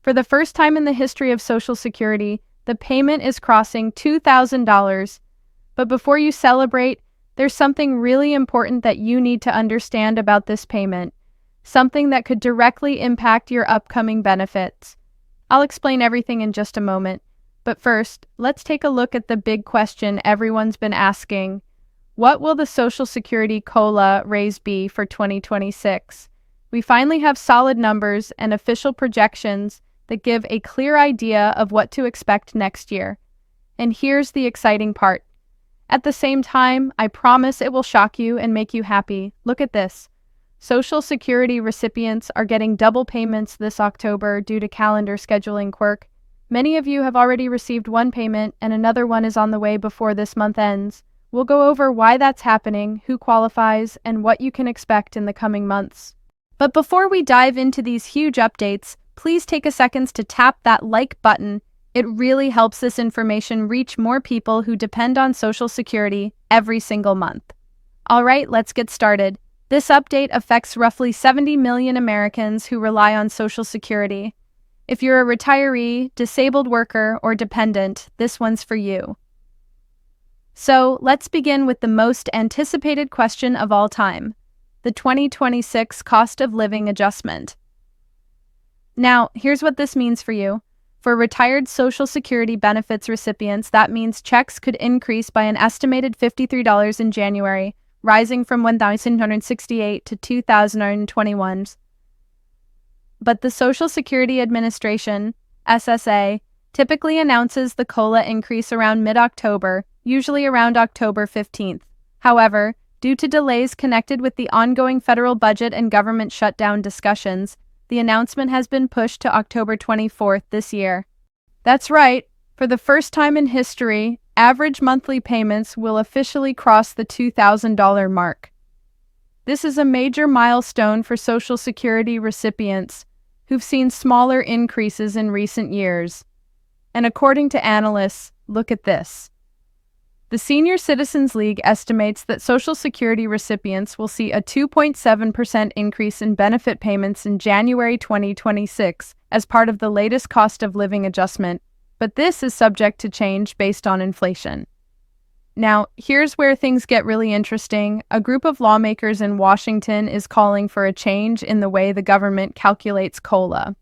For the first time in the history of Social Security, the payment is crossing $2,000. But before you celebrate, there's something really important that you need to understand about this payment, something that could directly impact your upcoming benefits. I'll explain everything in just a moment, but first, let's take a look at the big question everyone's been asking. What will the Social Security COLA raise be for 2026? We finally have solid numbers and official projections that give a clear idea of what to expect next year. And here's the exciting part. At the same time, I promise it will shock you and make you happy. Look at this. Social Security recipients are getting double payments this October due to calendar scheduling quirk. Many of you have already received one payment and another one is on the way before this month ends. We'll go over why that's happening, who qualifies, and what you can expect in the coming months. But before we dive into these huge updates, please take a second to tap that like button. It really helps this information reach more people who depend on Social Security every single month. All right, let's get started. This update affects roughly 70 million Americans who rely on Social Security. If you're a retiree, disabled worker, or dependent, this one's for you. So, let's begin with the most anticipated question of all time, the 2026 cost of living adjustment. Now, here's what this means for you. For retired Social Security benefits recipients, that means checks could increase by an estimated $53 in January, rising from $1,968 to $2,021. But the Social Security Administration, SSI, typically announces the COLA increase around mid-October, usually around October 15th. However, due to delays connected with the ongoing federal budget and government shutdown discussions, the announcement has been pushed to October 24th this year. That's right, for the first time in history, average monthly payments will officially cross the $2,000 mark. This is a major milestone for Social Security recipients who've seen smaller increases in recent years. And according to analysts, look at this. The Senior Citizens League estimates that Social Security recipients will see a 2.7% increase in benefit payments in January 2026 as part of the latest cost of living adjustment, but this is subject to change based on inflation. Now, here's where things get really interesting. A group of lawmakers in Washington is calling for a change in the way the government calculates COLA.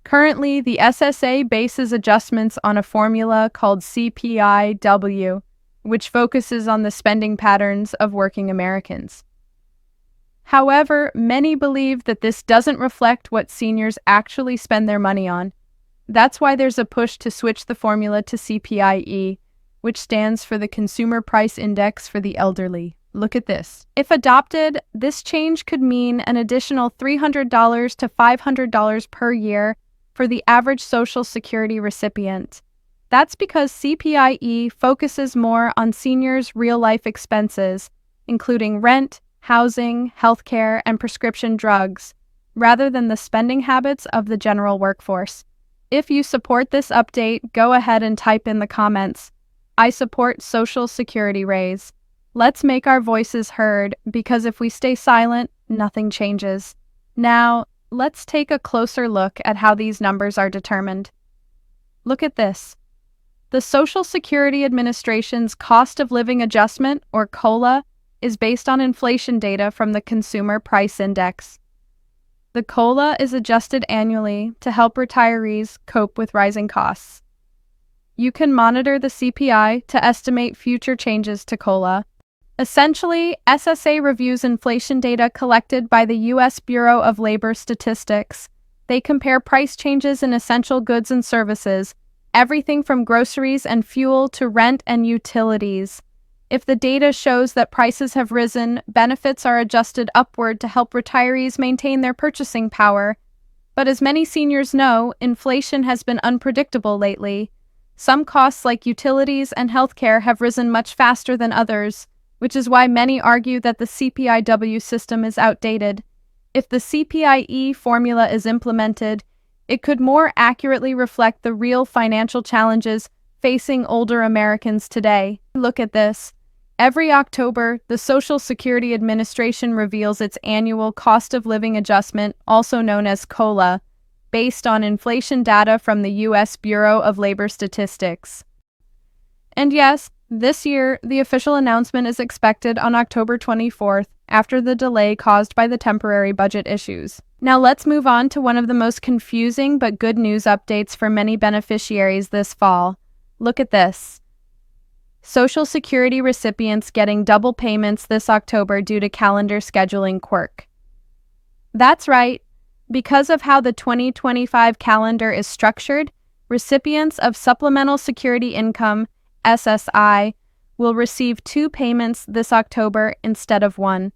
Currently, the SSA bases adjustments on a formula called CPI-W, which focuses on the spending patterns of working Americans. However, many believe that this doesn't reflect what seniors actually spend their money on. That's why there's a push to switch the formula to CPIE, which stands for the Consumer Price Index for the elderly. Look at this. If adopted, this change could mean an additional $300 to $500 per year for the average Social Security recipient. That's because CPIE focuses more on seniors' real-life expenses, including rent, housing, healthcare, and prescription drugs, rather than the spending habits of the general workforce. If you support this update, go ahead and type in the comments, "I support Social Security raise." Let's make our voices heard, because if we stay silent, nothing changes. Now, let's take a closer look at how these numbers are determined. Look at this. The Social Security Administration's Cost of Living Adjustment, or COLA, is based on inflation data from the Consumer Price Index. The COLA is adjusted annually to help retirees cope with rising costs. You can monitor the CPI to estimate future changes to COLA. Essentially, SSA reviews inflation data collected by the U.S. Bureau of Labor Statistics. They compare price changes in essential goods and services, everything from groceries and fuel to rent and utilities. If the data shows that prices have risen, benefits are adjusted upward to help retirees maintain their purchasing power. But as many seniors know, inflation has been unpredictable lately. Some costs like utilities and healthcare have risen much faster than others, which is why many argue that the CPI-W system is outdated. If the CPIE formula is implemented, it could more accurately reflect the real financial challenges facing older Americans today. Look at this. Every October, the Social Security Administration reveals its annual cost of living adjustment, also known as COLA. based on inflation data from the U.S. Bureau of Labor Statistics. And yes, this year, the official announcement is expected on October 24th, after the delay caused by the temporary budget issues. Now let's move on to one of the most confusing but good news updates for many beneficiaries this fall. Look at this. Social Security recipients getting double payments this October due to calendar scheduling quirk. That's right. Because of how the 2025 calendar is structured, recipients of Supplemental Security Income, SSI, will receive 2 payments this October instead of 1.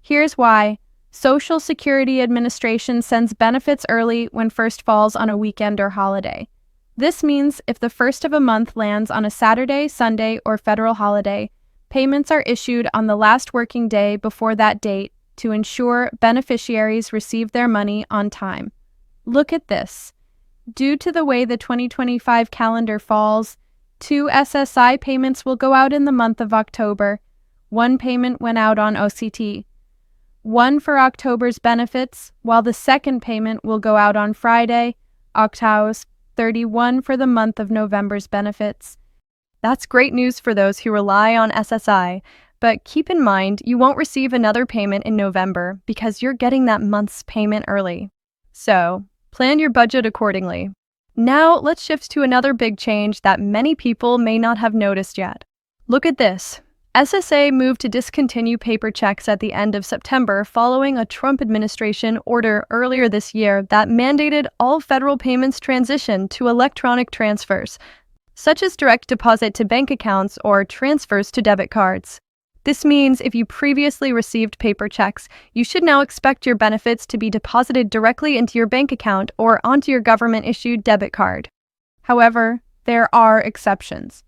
Here's why. Social Security Administration sends benefits early when first falls on a weekend or holiday. This means if the first of a month lands on a Saturday, Sunday, or federal holiday, payments are issued on the last working day before that date to ensure beneficiaries receive their money on time. Look at this. Due to the way the 2025 calendar falls, 2 SSI payments will go out in the month of October. 1 payment went out on OCT. 1 for October's benefits, while the second payment will go out on Friday, Octaus 31 for the month of November's benefits. That's great news for those who rely on SSI, but keep in mind you won't receive another payment in November because you're getting that month's payment early. So, plan your budget accordingly. Now, let's shift to another big change that many people may not have noticed yet. Look at this. SSA moved to discontinue paper checks at the end of September following a Trump administration order earlier this year that mandated all federal payments transition to electronic transfers, such as direct deposit to bank accounts or transfers to debit cards. This means if you previously received paper checks, you should now expect your benefits to be deposited directly into your bank account or onto your government-issued debit card. However, there are exceptions.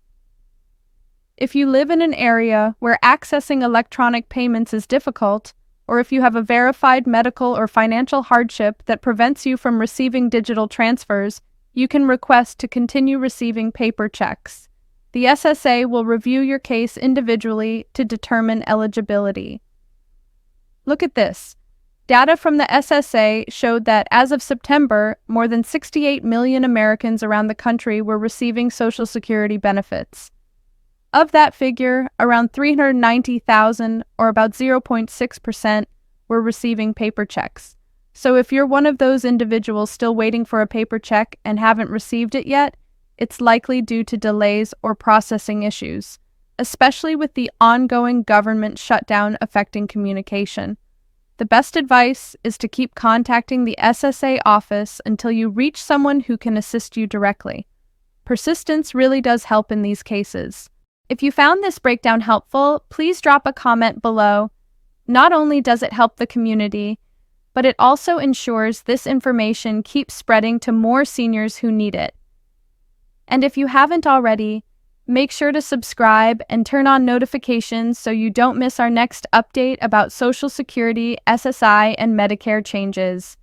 If you live in an area where accessing electronic payments is difficult, or if you have a verified medical or financial hardship that prevents you from receiving digital transfers, you can request to continue receiving paper checks. The SSA will review your case individually to determine eligibility. Look at this. Data from the SSA showed that as of September, more than 68 million Americans around the country were receiving Social Security benefits. Of that figure, around 390,000, or about 0.6%, were receiving paper checks. So if you're one of those individuals still waiting for a paper check and haven't received it yet, it's likely due to delays or processing issues, especially with the ongoing government shutdown affecting communication. The best advice is to keep contacting the SSA office until you reach someone who can assist you directly. Persistence really does help in these cases. If you found this breakdown helpful, please drop a comment below. Not only does it help the community, but it also ensures this information keeps spreading to more seniors who need it. And if you haven't already, make sure to subscribe and turn on notifications so you don't miss our next update about Social Security, SSI, and Medicare changes.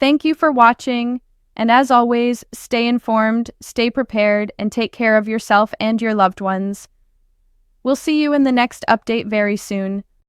Thank you for watching, and as always, stay informed, stay prepared, and take care of yourself and your loved ones. We'll see you in the next update very soon.